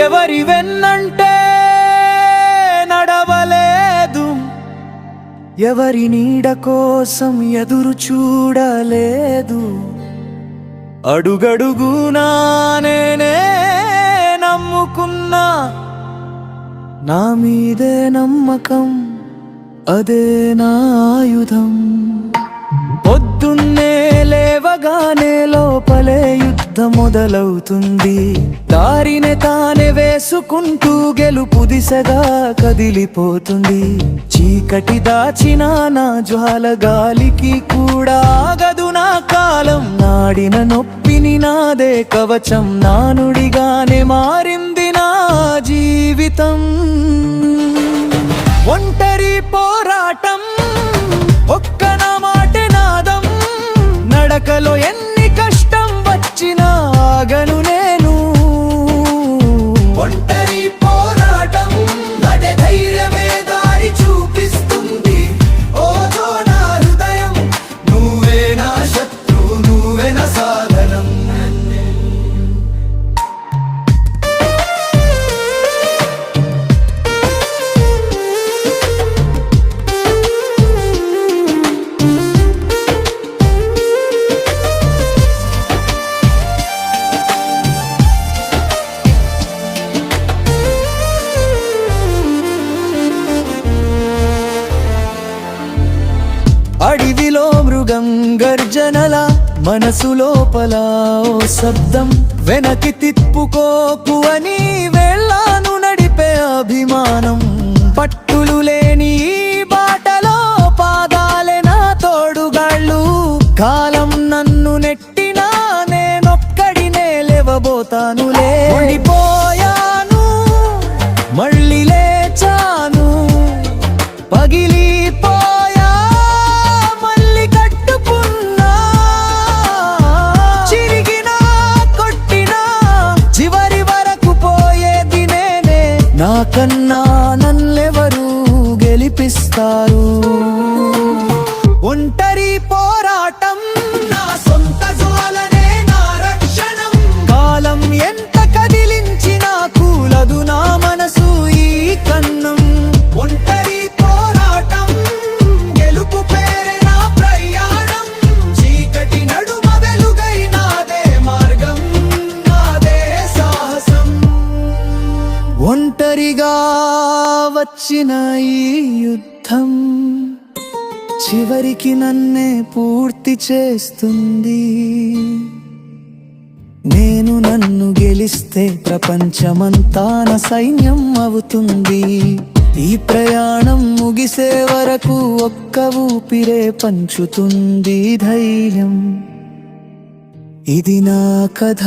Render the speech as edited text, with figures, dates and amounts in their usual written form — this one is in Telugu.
ఎవరి వెన్నంటే నడవలేదు, ఎవరి నీడ కోసం ఎదురు చూడలేదు. అడుగడుగునా నేనే నమ్ముకున్నా, నా మీదే నమ్మకం, అదే నా ఆయుధం. పొద్దున్నే లేవగానే లోపలే యుద్ధం మొదలవుతుంది. దారినే తానే వేసుకుంటూ గెలుపు దిశగా కదిలిపోతుంది. చీకటి దాచిన నా జ్వాల గాలికి కూడా ఆగదు నా కాలం. నాడిన నొప్పిని నాదే కవచం, నా నుడిగానే మారింది నా జీవితం. ఒంటరి పోరాటం, ఒక్క నా మాటే నాదం. నడకలో ఎన్ని కష్టం వచ్చినా ఆగను నేను. ఒంటరి పోరాటం, అదే ధైర్యమే దారి చూపిస్తుంది. ఓ నా హృదయం, నువ్వే నా శత్రువు, నువ్వే నా సాధనం. అడవిలో మృగం గర్జనల, మనసు లోపల ఓ శబ్దం. వెనక్కి తిప్పుకోకు అని వెళ్ళాను నడిపే అభిమానం. పట్టులు లేని ఈ బాటలో పాదాలే నా తోడుగాళ్ళు. కాలం నన్ను నెట్టినా నేనొక్కడినే లేవబోతానులే. ఓడిపోయాను, మళ్ళీ లేచాను. పగిలిపోయా, మళ్ళీ కట్టుకున్నా. చిరిగినా కొట్టినా చివరి వరకు పోయేది నేనే. నాకన్నా నన్నెవరు గెలిపిస్తారు? ఒంటరి పోరాటం, నా సొంత జ్వాలనే నా రక్షణం. కాలం ఎంత కదిలించినా కూలదు నా మనసు ఈ కన్నం. ఒంటరి పోరాటం, గెలుపు పేరే నా ప్రయాణం. చీకటి నడుమ వెలుగై నాదే మార్గం, నాదే సాహసం. ఒంటరిగా వచ్చిన ఈ యుద్ధం చివరికి నన్నే పూర్తి చేస్తుంది. నేను నన్ను గెలిస్తే ప్రపంచమంతా నా సైన్యం అవుతుంది. ఈ ప్రయాణం ముగిసే వరకు ఒక్క ఊపిరే పంచుతుంది ధైర్యం. ఇది నా కథ.